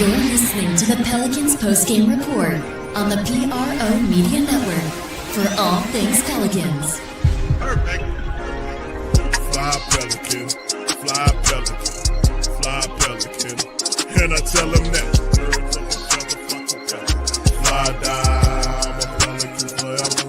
You're listening to the Pelicans postgame report on the PRO Media Network for all things Pelicans. Perfect. Fly Pelican, fly Pelican, fly Pelican. And I tell him that. Birds of a feather flock together. Fly die, I'm a Pelican forever.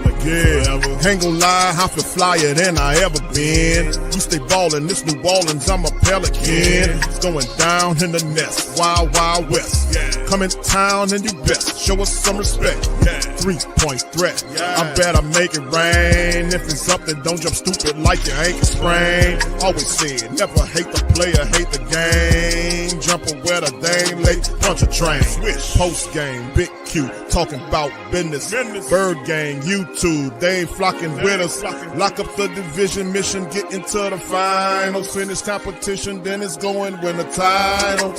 Pelican forever. Ain't gon' lie, I feel flyer than I ever been. You stay ballin', this New Orleans, I'm a Pelican. It's going down in the nest, wild, wild west. Come in town and you best, show us some respect. 3-point threat, I better make it rain. If it's something, don't jump stupid like your ankle sprain. Always said, never hate the player, hate the game. Jumping where the dame late, punch a train. Post game, big Q, talking about business. Bird gang, YouTube, they ain't flocking with us. Lock up the division mission, get into the finals. Finish competition, then it's going win the title.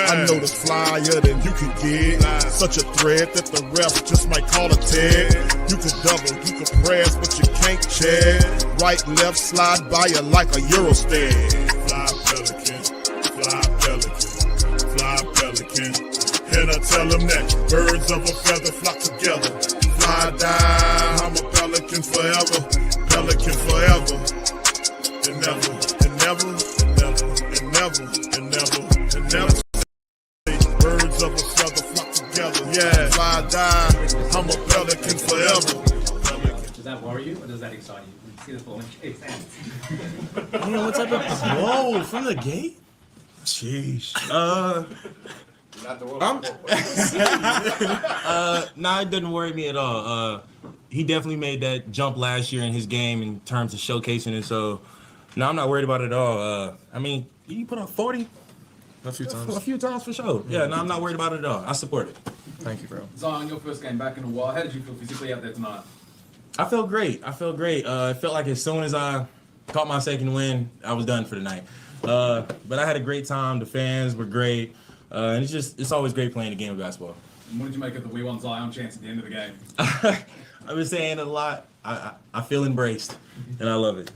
I know this flyer than you can get. Such a threat that the refs just might call a tag. You can double, you can press, but you can't check. Right, left, slide by you like a Eurostag. Fly Pelican, fly Pelican, fly Pelican. And I tell them that birds of a feather flock together. Fly die, I'm a Pelican forever. Pelican forever. And never, and never, and never, and never, and never, and never. Birds of a feather flock together. Yeah, fly die, I'm a Pelican forever. Does that worry you or does that excite you? You see the ball in Kate's hands. You know what type of whoa from the gate? Sheesh. Nah, it doesn't worry me at all. He definitely made that jump last year in his game in terms of showcasing it. So, no, I'm not worried about it at all. I mean, you put up 40 a few times for sure. Yeah, no, I'm not worried about it at all. I support it. Thank you, bro. Zion, your first game back in a while. How did you feel physically out there tonight? I felt great. It felt like as soon as I caught my second win, I was done for the night. But I had a great time. The fans were great. And it's always great playing the game of basketball. And what did you make of the We Want Zion chance at the end of the game? I've been saying it a lot. I feel embraced, and I love it.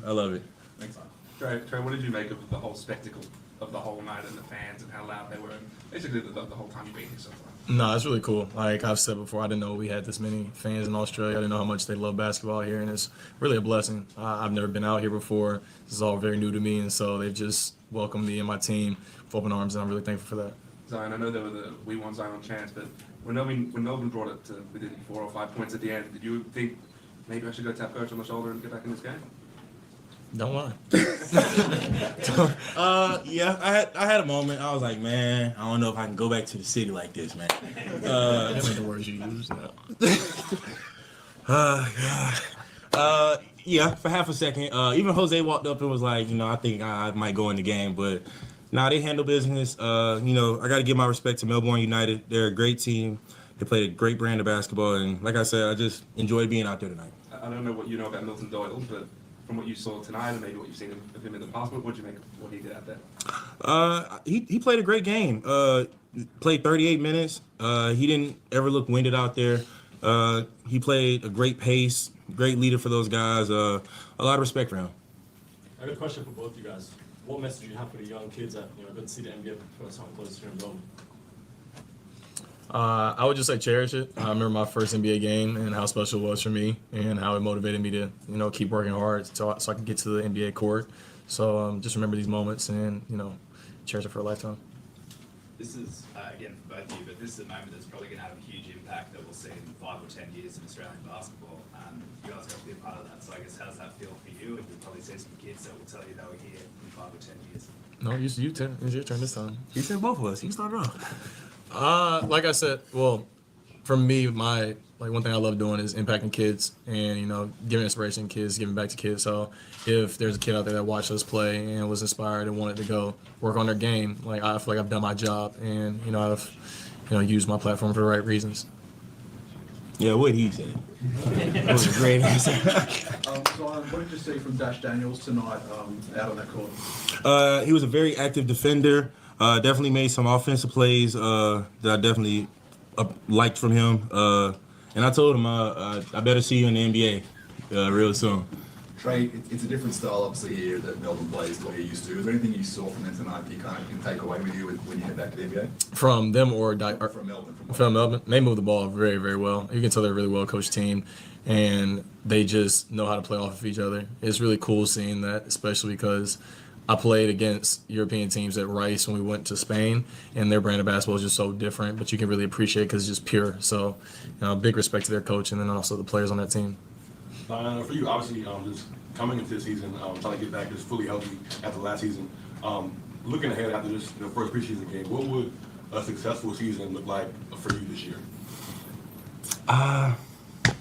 Thanks, Zion. Trey, what did you make of the whole spectacle of the whole night and the fans and how loud they were? Basically, the whole time you've been here so far. No, it's really cool. Like I've said before, I didn't know we had this many fans in Australia. I didn't know how much they love basketball here, and it's really a blessing. I've never been out here before. This is all very new to me, and so they've just welcomed me and my team with open arms, and I'm really thankful for that. Zion, I know there were the We Want Zion chants, but when Melbourne brought it to within 4 or 5 points at the end, did you think maybe I should go tap coach on the shoulder and get back in this game? Don't lie. Yeah, I had a moment. I was like, man, I don't know if I can go back to the city like this, man. That's not the words you use now. Yeah, for half a second. Even Jose walked up and was like, I think I might go in the game, but they handle business. I got to give my respect to Melbourne United. They're a great team. They played a great brand of basketball, and like I said, I just enjoyed being out there tonight. I don't know what you know about Milton Doyle, but from what you saw tonight and maybe what you've seen of him in the past, what did you make of what he did out there? He played a great game. Played 38 minutes. He didn't ever look winded out there. He played a great pace, great leader for those guys. A lot of respect for him. I got a question for both of you guys. What message do you have for the young kids that good to see the NBA for the first time close here in Melbourne? I would just say cherish it. I remember my first NBA game and how special it was for me and how it motivated me to, keep working hard so I can get to the NBA court. So just remember these moments and, cherish it for a lifetime. This is, again, for both of you, but this is a moment that's probably going to have a huge impact that we'll see in 5 or 10 years in Australian basketball. You guys got to be a part of that. So I guess how does that feel for you? And you'll probably see some kids that will tell you they were here in 5 or 10 years. No, it's your turn this time. He said both of us. He started off. Like I said, well, for me, one thing I love doing is impacting kids and, giving inspiration to kids, giving back to kids. So if there's a kid out there that watched us play and was inspired and wanted to go work on their game, I feel like I've done my job and, I've, used my platform for the right reasons. Yeah, what he said. That was a great answer. Zion, what did you see from Dash Daniels tonight out on that court? He was a very active defender. Definitely made some offensive plays that I definitely liked from him. And I told him I better see you in the NBA real soon. Trey, it's a different style, obviously, here that Melbourne plays to what you're used to. Is there anything you saw from them tonight that you kind of can take away with you when you head back to the NBA? From them or From Melbourne? From Melbourne, they move the ball very, very well. You can tell they're a really well-coached team, and they just know how to play off of each other. It's really cool seeing that, especially because I played against European teams at Rice when we went to Spain, and their brand of basketball is just so different, but you can really appreciate it because it's just pure. So, big respect to their coach and then also the players on that team. For you, obviously, just coming into the season, trying to get back just fully healthy after last season. Looking ahead after this first preseason game, what would a successful season look like for you this year?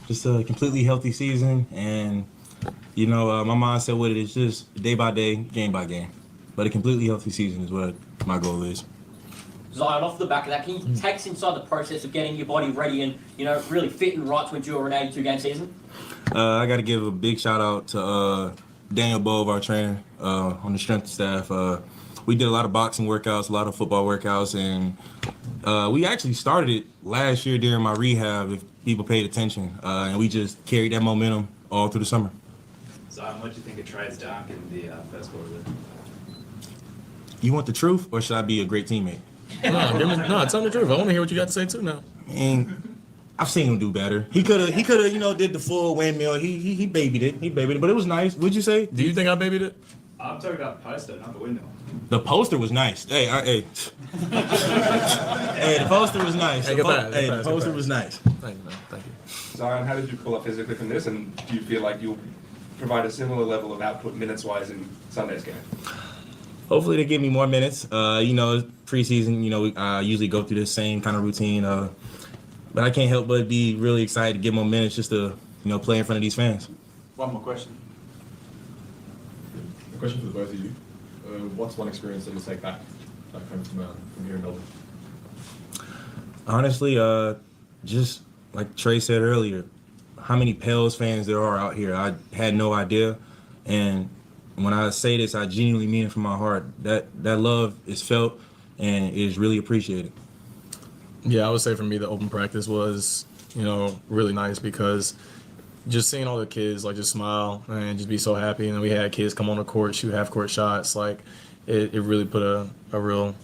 Just a completely healthy season, and my mindset with it is just day by day, game by game. But a completely healthy season is what my goal is. Zion, off the back of that, can you take us inside the process of getting your body ready and really fit and right to endure an 82-game season? I got to give a big shout out to Daniel Bove, our trainer, on the strength staff. We did a lot of boxing workouts, a lot of football workouts, and we actually started it last year during my rehab, if people paid attention, and we just carried that momentum all through the summer. Zion, what do you think of Trey's dunk in the first quarter? You want the truth, or should I be a great teammate? No, tell me the truth. I want to hear what you got to say too now. And I've seen him do better. He could have, did the full windmill. He babied it, but it was nice. What'd you say? Do you think I babied it? I'm talking about poster, not the window. The poster was nice. Hey, hey, the poster was nice. The poster was nice. Thank you, man. Thank you. Zion, how did you pull up physically from this, and do you feel like you'll provide a similar level of output minutes-wise in Sunday's game? Hopefully they give me more minutes. Preseason, I usually go through the same kind of routine. But I can't help but be really excited to get more minutes just to, play in front of these fans. One more question. A question for the both of you. What's one experience that you'll take back home from here in Melbourne? Honestly, just like Trey said earlier, how many Pels fans there are out here. I had no idea. And when I say this, I genuinely mean it from my heart. That love is felt and is really appreciated. Yeah, I would say for me, the open practice was, really nice because just seeing all the kids just smile and just be so happy. And then we had kids come on the court, shoot half-court shots. It really put a real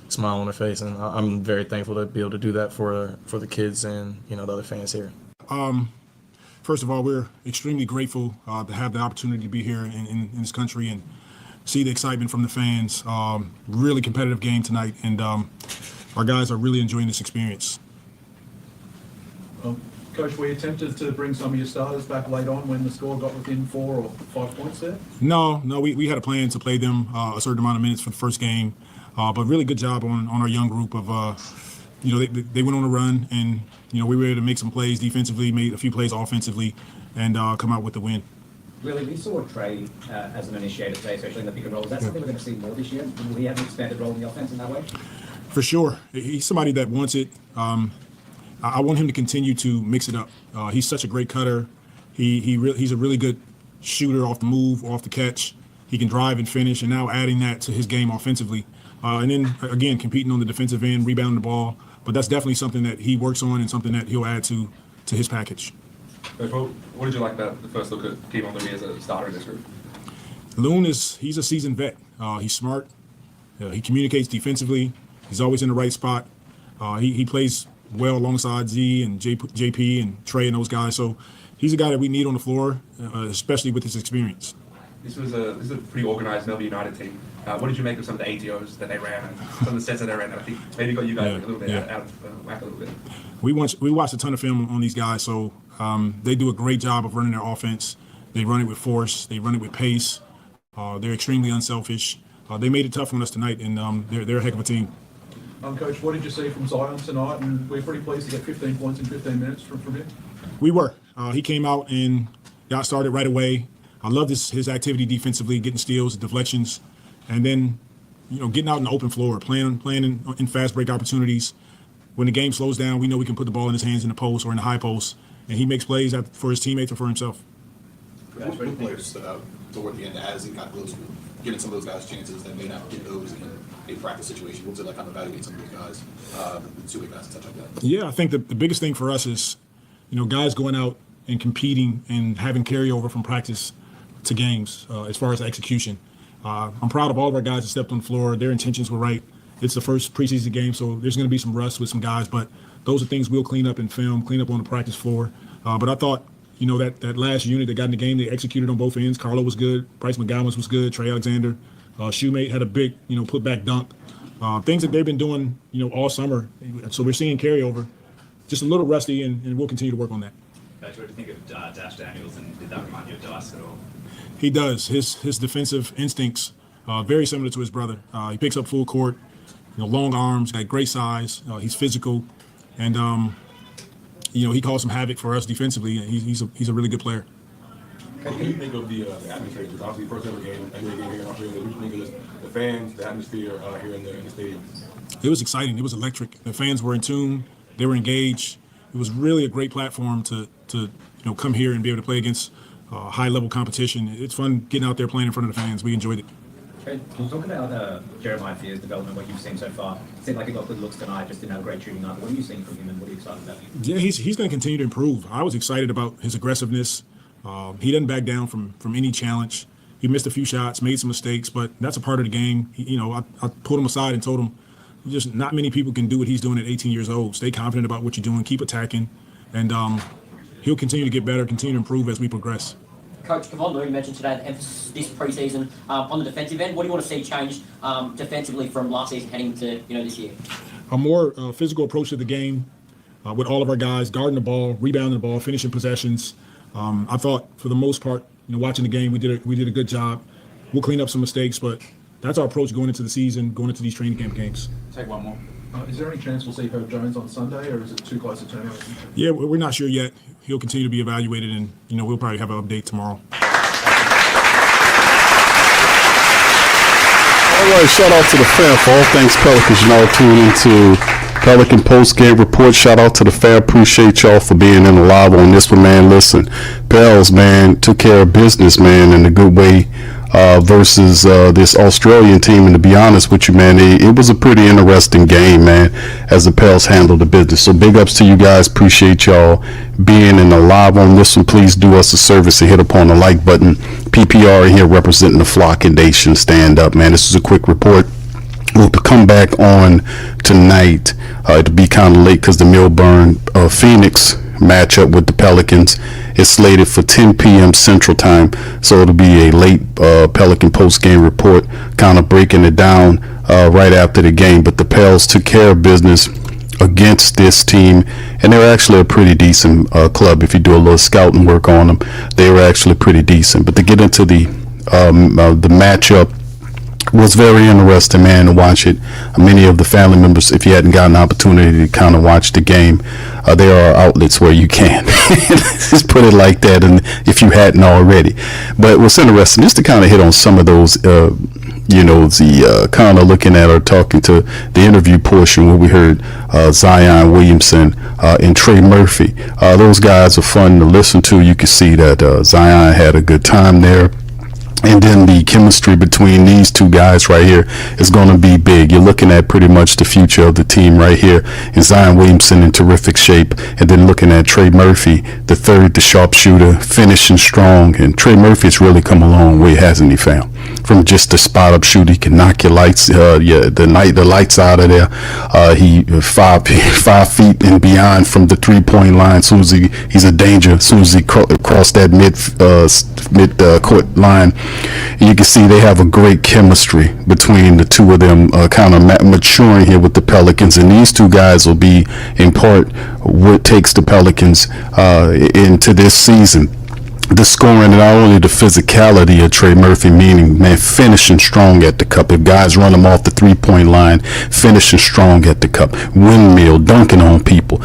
smile on their face. And I'm very thankful to be able to do that for the kids and, the other fans here. First of all, we're extremely grateful to have the opportunity to be here in this country and see the excitement from the fans. Really competitive game tonight, and our guys are really enjoying this experience. Coach, were you tempted to bring some of your starters back late on when the score got within 4 or 5 points there? No, we had a plan to play them a certain amount of minutes for the first game, but really good job on our young group of, they went on a run, and, we were able to make some plays defensively, made a few plays offensively, and come out with the win. Willie, we saw Trey as an initiator today, especially in the pick and roll. Is that something we're going to see more this year? Will he have an expanded role in the offense in that way? For sure. He's somebody that wants it. I want him to continue to mix it up. He's such a great cutter. He's a really good shooter off the move, off the catch. He can drive and finish, and now adding that to his game offensively. And then, again, competing on the defensive end, rebounding the ball. But that's definitely something that he works on and something that he'll add to his package. Coach, what did you like about the first look at Kevon Looney as a starter in this group? Loon he's a seasoned vet. He's smart. He communicates defensively. He's always in the right spot. He plays well alongside Z and JP and Trey and those guys. So he's a guy that we need on the floor, especially with his experience. This is a pretty organized Melbourne United team. What did you make of some of the ATOs that they ran and some of the sets that they ran that I think maybe got you guys a little bit out of whack a little bit? We watched a ton of film on these guys, so they do a great job of running their offense. They run it with force. They run it with pace. They're extremely unselfish. They made it tough on us tonight, and they're a heck of a team. Coach, what did you see from Zion tonight? And we're pretty pleased to get 15 points in 15 minutes from him. We were. He came out and got started right away. I loved his activity defensively, getting steals, deflections, and then, getting out in the open floor, playing in fast break opportunities. When the game slows down, we know we can put the ball in his hands in the post or in the high post, and he makes plays for his teammates or for himself. What players stood out toward the end as he got close to giving some of those guys chances that may not get those in a practice situation? What was it like evaluating some of those guys, the two-way guys and such like that? Yeah, I think the biggest thing for us is, guys going out and competing and having carryover from practice. to games as far as execution. I'm proud of all of our guys that stepped on the floor. Their intentions were right. It's the first preseason game, so there's going to be some rust with some guys, but those are things we'll clean up in film, clean up on the practice floor. But I thought, that last unit that got in the game, they executed on both ends. Carlo was good. Bryce McGowan was good. Trey Alexander. Shoemate had a big, put-back dunk. Things that they've been doing, all summer. So we're seeing carryover. Just a little rusty, and we'll continue to work on that. Coach, what do you think of Dash Daniels, and did that remind you of Dice at all? He does. His defensive instincts very similar to his brother. He picks up full court, long arms, got great size. He's physical, and he caused some havoc for us defensively. He's a really good player. What do you think of the atmosphere? Because obviously, first ever game, NBA game here in Australia. What do you think of the fans, the atmosphere here in the stadium? It was exciting. It was electric. The fans were in tune. They were engaged. It was really a great platform to come here and be able to play against high-level competition. It's fun getting out there playing in front of the fans. We enjoyed it. Can you talk about Jeremiah Fear's development, what you've seen so far? It seemed like he got good looks tonight, just didn't have a great shooting night. What are you seeing from him, and what are you excited about? Yeah, he's going to continue to improve. I was excited about his aggressiveness. He doesn't back down from any challenge. He missed a few shots, made some mistakes, but that's a part of the game. I pulled him aside and told him, just not many people can do what he's doing at 18 years old. Stay confident about what you're doing, keep attacking, and he'll continue to get better, continue to improve as we progress. Coach Kevon Looney mentioned today the emphasis this preseason on the defensive end. What do you want to see change defensively from last season heading to this year? A more physical approach to the game with all of our guys guarding the ball, rebounding the ball, finishing possessions. I thought for the most part, watching the game, we did a good job. We'll clean up some mistakes, but that's our approach going into the season, going into these training camp games. Take one more. Is there any chance we'll see Herb Jones on Sunday, or is it too close to turnout? Yeah, we're not sure yet. He'll continue to be evaluated, and we'll probably have an update tomorrow. All right, shout out to the fan for all things Pelicans. Tuning into Pelican post-game report. Shout out to the fan. Appreciate y'all for being in the live on this one, man. Listen, Pels, man, took care of business, man, in a good way versus this Australian team. And to be honest with you, man, it was a pretty interesting game, man, as the Pels handled the business. So big ups to you guys. Appreciate y'all being in the live on this one. Please do us a service and hit upon the like button. PPR here representing the Flock and Nation. Stand up, man. This is a quick report. We'll come back on tonight. It'll be kind of late because the Melbourne Phoenix matchup with the Pelicans is slated for 10 p.m. Central Time. So it'll be a late Pelican post-game report, kind of breaking it down right after the game. But the Pels took care of business against this team, and they're actually a pretty decent club. If you do a little scouting work on them, they were actually pretty decent. But to get into the matchup, was very interesting, man, to watch it. Many of the family members, if you hadn't gotten an opportunity to kind of watch the game, there are outlets where you can. Just put it like that, and if you hadn't already. But what's interesting, just to kind of hit on some of those, kind of looking at or talking to the interview portion where we heard Zion Williamson and Trey Murphy. Those guys are fun to listen to. You can see that Zion had a good time there. And then the chemistry between these two guys right here is going to be big. You're looking at pretty much the future of the team right here. And Zion Williamson in terrific shape. And then looking at Trey Murphy, the third, the sharpshooter, finishing strong. And Trey Murphy's really come a long way, hasn't he, fam? From just a spot-up shooter, he can knock your lights, the lights out of there. He 5 feet and beyond from the three-point line. As soon as he's a danger. As soon as he crossed that mid-court line. And you can see they have a great chemistry between the two of them, kind of maturing here with the Pelicans. And these two guys will be, in part, what takes the Pelicans into this season. The scoring and not only the physicality of Trey Murphy, meaning, man, finishing strong at the cup. If guys run him off the three-point line, finishing strong at the cup. Windmill, dunking on people.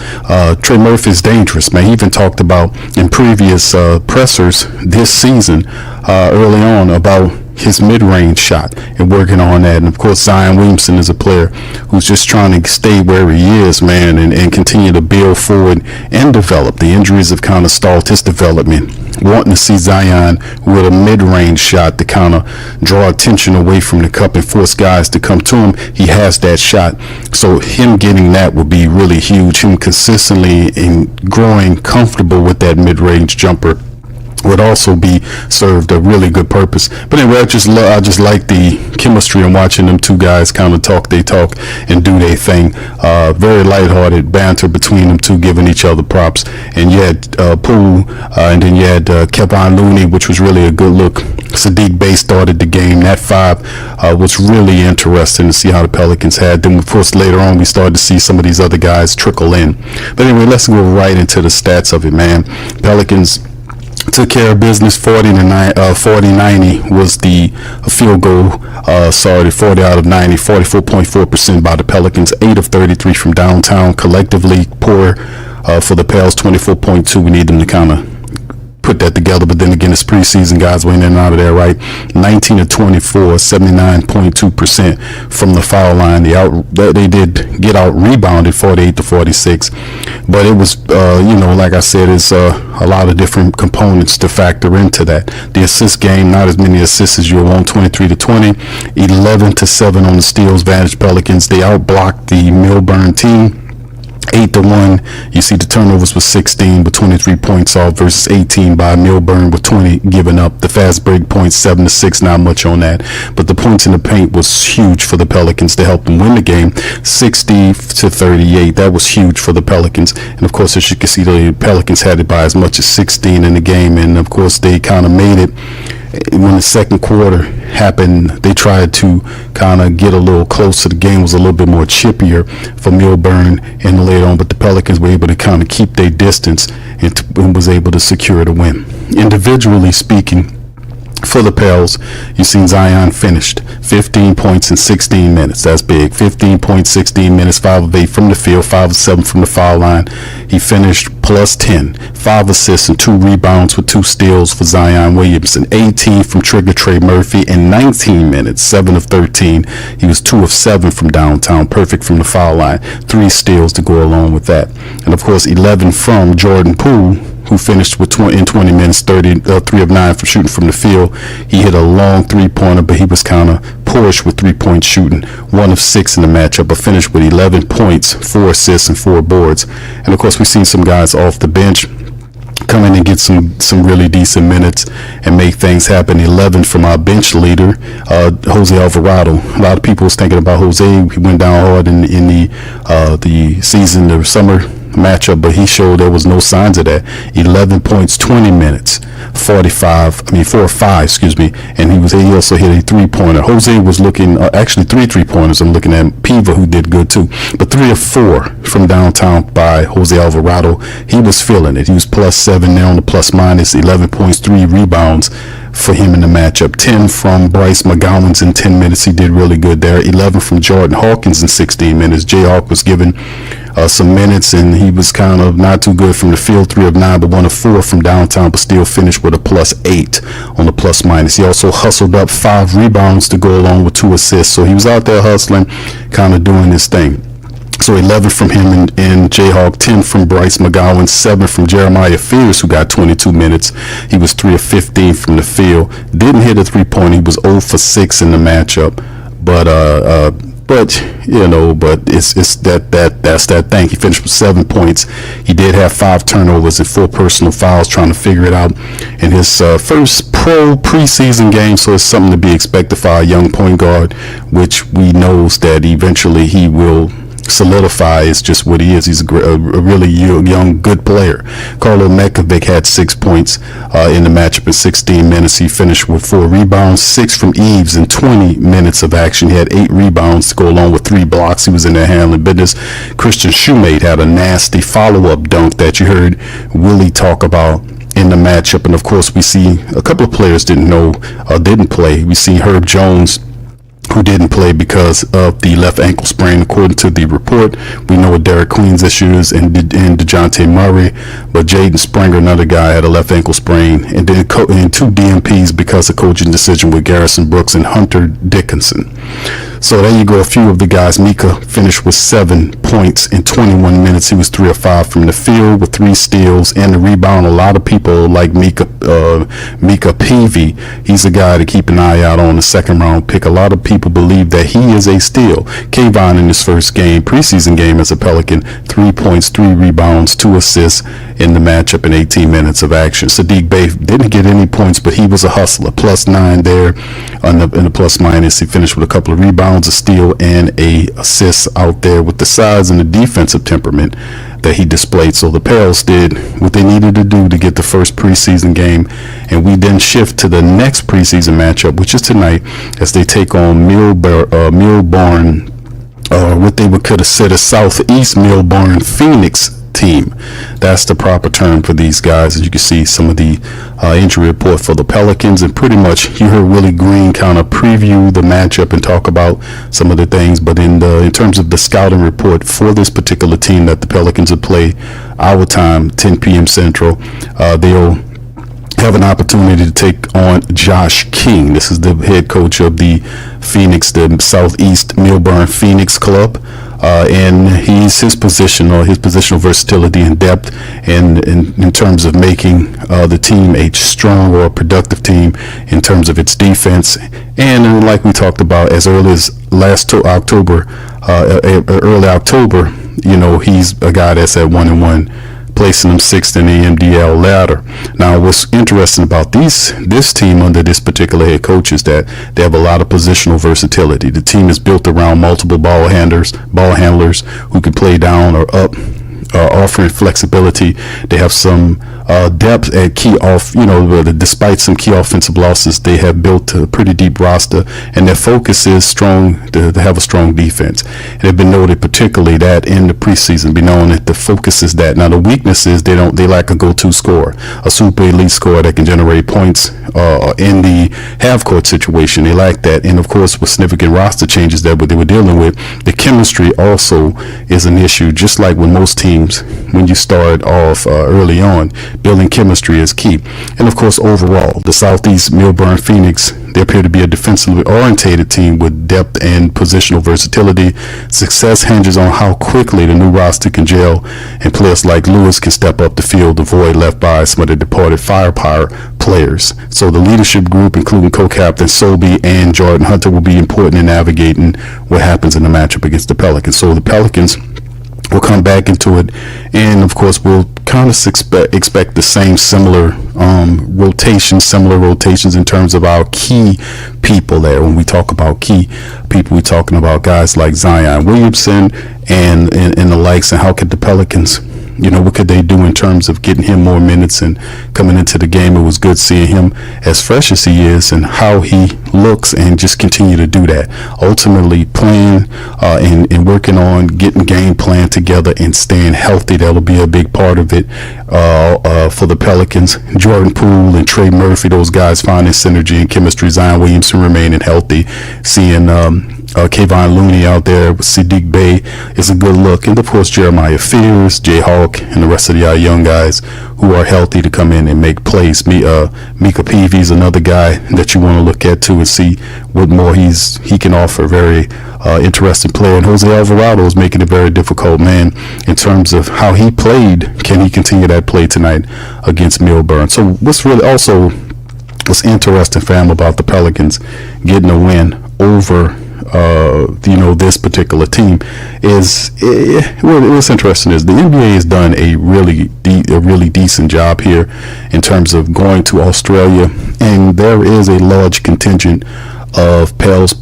Trey Murphy is dangerous, man. He even talked about in previous pressers this season, early on, about his mid-range shot and working on that. And of course, Zion Williamson is a player who's just trying to stay where he is, man, and continue to build forward and develop. The injuries have kind of stalled his development. Wanting to see Zion with a mid-range shot to kind of draw attention away from the cup and force guys to come to him. He has that shot. So him getting that would be really huge. Him consistently and growing comfortable with that mid-range jumper would also be served a really good purpose. But anyway, I just like the chemistry and watching them two guys kind of talk they talk and do their thing. Very lighthearted banter between them two, giving each other props. And you had Poole, and then you had Kevon Looney, which was really a good look. Sadiq Bey started the game. That five was really interesting to see how the Pelicans had. Then, of course, later on, we started to see some of these other guys trickle in. But anyway, let's go right into the stats of it, man. Pelicans took care of business. 40-90 was the field goal. 40 out of 90, 44.4% by the Pelicans. 8 of 33 from downtown. Collectively, poor for the Pels. 24.2. We need them to kind of put that together, but then again, it's preseason, guys. We're in and out of there, right? 19 of 24, 79.2% from the foul line. They did get out rebounded 48-46, but it was, like I said, it's a lot of different components to factor into that. The assist game, not as many assists as you want, 23-20, 11-7 on the steals. Vantage Pelicans, they outblocked the Melbourne team 8-1. You see the turnovers was 16, but 23 points off versus 18 by Melbourne with 20 given up. The fast break points 7-6, not much on that, but the points in the paint was huge for the Pelicans to help them win the game, 60-38. That was huge for the Pelicans, and of course, as you can see, the Pelicans had it by as much as 16 in the game, and of course, they kind of made it. When the second quarter happened, they tried to kind of get a little closer. The game was a little bit more chippier for Melbourne and later on, but the Pelicans were able to kind of keep their distance and was able to secure the win. Individually speaking, for the Pels, you've seen Zion finished 15 points in 16 minutes. That's big. 15 points, 16 minutes, 5 of 8 from the field, 5 of 7 from the foul line. He finished plus 10, 5 assists and 2 rebounds with 2 steals for Zion Williamson. 18 from trigger Trey Murphy in 19 minutes, 7 of 13. He was 2 of 7 from downtown, perfect from the foul line. 3 steals to go along with that. And of course, 11 from Jordan Poole, who finished with 20 minutes, 3 of 9 from shooting from the field. He hit a long three-pointer, but he was kind of poorish with three-point shooting. 1 of 6 in the matchup, but finished with 11 points, 4 assists, and 4 boards. And of course, we've seen some guys off the bench come in and get some really decent minutes and make things happen. 11 from our bench leader, Jose Alvarado. A lot of people was thinking about Jose. He went down hard in the season, the summer matchup, but he showed there was no signs of that. 11 points, 20 minutes, 4 of 5, and he also hit a three-pointer. Jose was looking, actually 3 3-pointers. I'm looking at Piva, who did good too, but 3 of 4 from downtown by Jose Alvarado. He was feeling it. He was plus 7 there on the plus minus, 11 points, 3 rebounds for him in the matchup. 10 from Bryce McGowan's in 10 minutes. He did really good there. 11 from Jordan Hawkins in 16 minutes. Jayhawk was given some minutes, and he was kind of not too good from the field. 3 of 9, but 1 of 4 from downtown, but still finished with a plus 8 on the plus minus. He also hustled up 5 rebounds to go along with 2 assists. So he was out there hustling, kind of doing his thing. So 11 from him and Jayhawk, 10 from Bryce McGowan, 7 from Jeremiah Fears, who got 22 minutes. He was 3 of 15 from the field. Didn't hit a three-point. He was 0 for 6 in the matchup. But it's that's that thing. He finished with 7 points. He did have 5 turnovers and 4 personal fouls, trying to figure it out in his first preseason game. So it's something to be expected for our young point guard, which we knows that eventually he will solidify. Is just what he is. He's a really young, good player. Karlo Mekovic had 6 points in the matchup in 16 minutes. He finished with 4 rebounds, 6 from Eves in 20 minutes of action. He had 8 rebounds to go along with 3 blocks. He was in there handling business. Christian Shoemate had a nasty follow-up dunk that you heard Willie talk about in the matchup. And of course, we see a couple of players didn't play. We see Herb Jones, who didn't play because of the left ankle sprain, according to the report. We know what Derek Queen's issues and DeJounte Murray, but Jaden Springer, another guy, had a left ankle sprain, and then 2 DNPs because of coaching decision with Garrison Brooks and Hunter Dickinson. So there you go. A few of the guys. Mika finished with 7 points in 21 minutes. He was 3 of 5 from the field with 3 steals and the rebound. A lot of people like Mika Peavy. He's a guy to keep an eye out on, the second round pick. A lot of people believe that he is a steal. Kayvon in his first game, preseason game as a Pelican, 3 points, 3 rebounds, 2 assists in the matchup in 18 minutes of action. Sadiq Bey didn't get any points, but he was a hustler. +9 there in the plus minus. He finished with a couple of rebounds, a steal, and a assist out there with the size and the defensive temperament that he displayed. So the Pels did what they needed to do to get the first preseason game, and we then shift to the next preseason matchup, which is tonight, as they take on Melbourne, what they would could have said a Southeast Melbourne Phoenix team. That's the proper term for these guys. As you can see, some of the injury report for the Pelicans, and pretty much you heard Willie Green kind of preview the matchup and talk about some of the things. But in terms of the scouting report for this particular team that the Pelicans will play our time, 10 p.m. Central, they'll have an opportunity to take on Josh King. This is the head coach of the Southeast Melbourne Phoenix Club. And his positional versatility and depth, and in terms of making the team a strong or productive team in terms of its defense. And like we talked about as early as early October, he's a guy that's at 1-1, placing them 6th in the MDL ladder. Now, what's interesting about this team under this particular head coach is that they have a lot of positional versatility. The team is built around multiple ball handlers who can play down or up, offering flexibility. They have some depth at despite some key offensive losses, they have built a pretty deep roster, and their focus is strong to have a strong defense. And they've been noted particularly that in the preseason, that the focus is that. Now the weakness is they lack a go-to scorer, a super elite scorer that can generate points in the half-court situation. They lack that, and of course with significant roster changes that they were dealing with, the chemistry also is an issue. Just like with most teams, when you start off early on, building chemistry is key. And of course, overall, the Southeast Melbourne Phoenix, they appear to be a defensively orientated team with depth and positional versatility. Success hinges on how quickly the new roster can gel, and players like Lewis can step up the field, the void left by some of the departed firepower players. So the leadership group, including co-captain Sobey and Jordan Hunter, will be important in navigating what happens in the matchup against the Pelicans. So the Pelicans will come back into it, and of course we'll kind of expect the similar rotations in terms of our key people there. When we talk about key people, we're talking about guys like Zion Williamson and the likes, and how could the Pelicans, what could they do in terms of getting him more minutes and coming into the game. It was good seeing him as fresh as he is and how he looks, and just continue to do that. Ultimately playing and working on getting game plan together and staying healthy. That'll be a big part of it for the Pelicans. Jordan Poole and Trey Murphy, those guys finding synergy and chemistry. Zion Williamson remaining healthy. Seeing Kayvon Looney out there with Sadiq Bey is a good look. And of course, Jeremiah Fears, Jay Hawk, and the rest of the young guys who are healthy to come in and make plays. Mika Peavy is another guy that you want to look at too and see what more he can offer. Very interesting player. And Jose Alvarado is making it very difficult, man, in terms of how he played. Can he continue that play tonight against Melbourne? So what's interesting, fam, about the Pelicans getting a win over this particular team is what's interesting is the NBA has done a really decent job here in terms of going to Australia, and there is a large contingent of Pels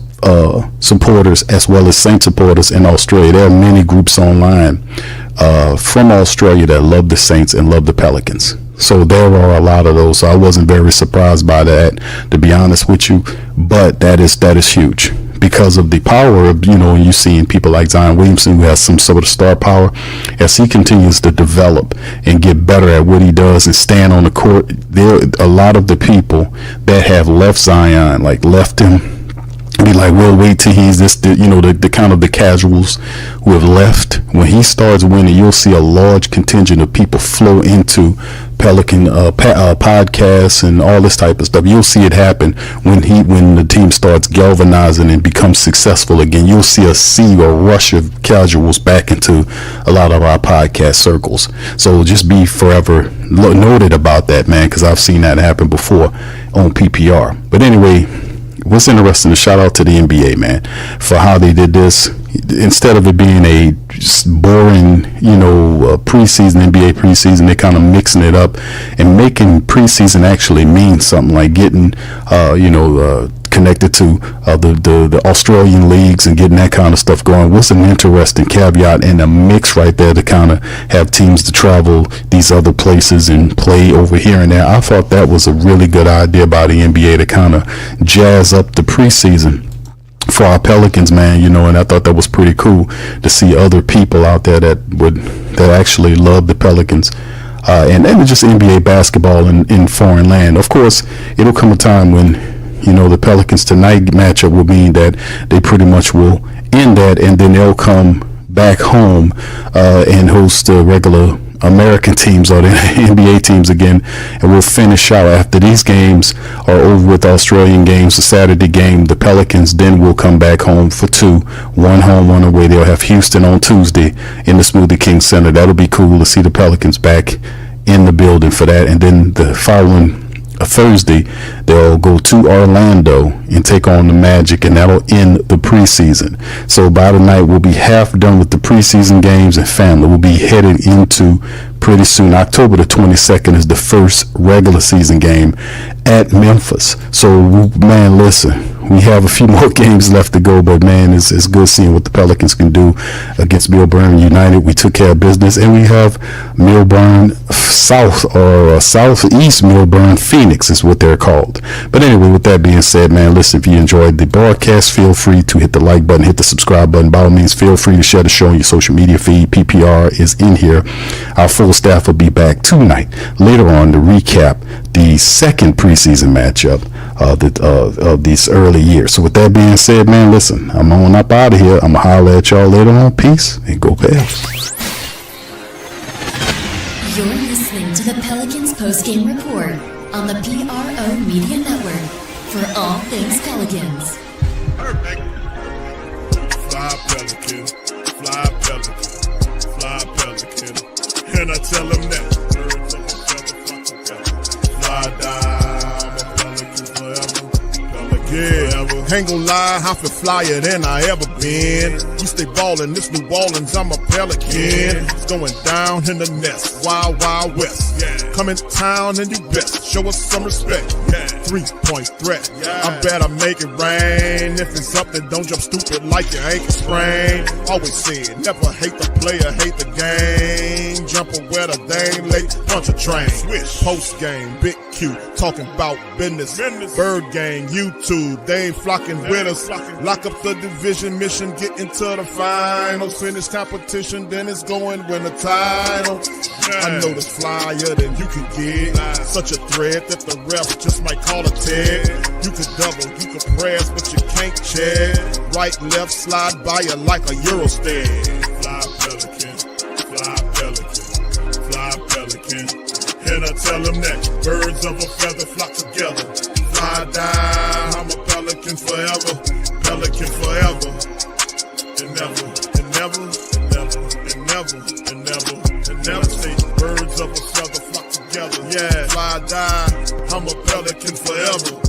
supporters as well as Saint supporters in Australia. There are many groups online from Australia that love the Saints and love the Pelicans. So there are a lot of those. So I wasn't very surprised by that, to be honest with you. But that is huge, because of the power of, you seeing people like Zion Williamson, who has some sort of star power, as he continues to develop and get better at what he does and stand on the court. There are a lot of the people that have left Zion, like left him be like, well, wait till he's this, the kind of the casuals who have left. When he starts winning, you'll see a large contingent of people flow into Pelican podcasts and all this type of stuff. You'll see it happen when the team starts galvanizing and becomes successful again. You'll see a sea or rush of casuals back into a lot of our podcast circles. So just be forever noted about that, man, because I've seen that happen before on PPR. But anyway, what's interesting, a shout out to the NBA, man, for how they did this. Instead of it being a just boring, preseason, NBA preseason, they're kind of mixing it up and making preseason actually mean something, like getting, connected to the Australian leagues and getting that kind of stuff going. What's an interesting caveat and a mix right there to kind of have teams to travel these other places and play over here and there. I thought that was a really good idea by the NBA to kind of jazz up the preseason for our Pelicans, man, and I thought that was pretty cool to see other people out there that actually love the Pelicans. And just NBA basketball in foreign land. Of course, it'll come a time when, the Pelicans tonight matchup will mean that they pretty much will end that, and then they'll come back home and host the regular American teams or the NBA teams again, and we'll finish out after these games are over with the Australian games, the Saturday game, the Pelicans then will come back home for two, one home, one away. They'll have Houston on Tuesday in the Smoothie King Center. That'll be cool to see the Pelicans back in the building for that, and then the following Thursday they'll go to Orlando and take on the Magic, and that'll end the preseason. So by tonight we'll be half done with the preseason games, and family will be headed into pretty soon. October the 22nd is the first regular season game at Memphis. So man, listen, we have a few more games left to go, but man, it's good seeing what the Pelicans can do against Melbourne United. We took care of business, and we have Melbourne South or Southeast Melbourne Phoenix is what they're called. But anyway, with that being said, man, listen, if you enjoyed the broadcast, feel free to hit the like button, hit the subscribe button. By all means, feel free to share the show on your social media feed. PPR is in here. Our full staff will be back tonight later on to recap the second preseason matchup of these early years. So with that being said, man, listen, I'm on up out of here. I'm gonna holler at y'all later on. Peace and go Pels. You're listening to the Pelicans postgame report on the PRO Media Network for all things Pelicans. Perfect. Fly Pelican, fly Pelican, fly Pelican. And I tell them that. Fly down, I'm a Pelican forever. Yeah, ain't gon' lie, I feel flyer than I ever been. We stay ballin', this New Orleans, I'm a Pelican. It's going down in the nest, wild, wild west. Come in town and do best, show us some respect. 3-point threat, I better make it rain. If it's up, then don't jump stupid like your ankle sprain. Always said, never hate the player, hate the game. Jumper where the dame late, punch a train. Post game, big Q, talking about business. Bird gang, YouTube, they ain't flocking with us. Lock up the division mission, get into the finals. Finish competition, then it's going win the title. I know this flyer than you can get. Such a threat that the ref just might call a tag. You could double, you could press, but you can't check. Right, left, slide by you like a Eurostep. Fly Pelican, fly Pelican, fly Pelican. And I tell them that birds of a feather flock together. Fly down, I'm a Pelican forever, Pelican forever. And never, and never, and never, and never, and never, and never say birds of a feather flock together. Yeah, fly down, I'm a Pelican forever.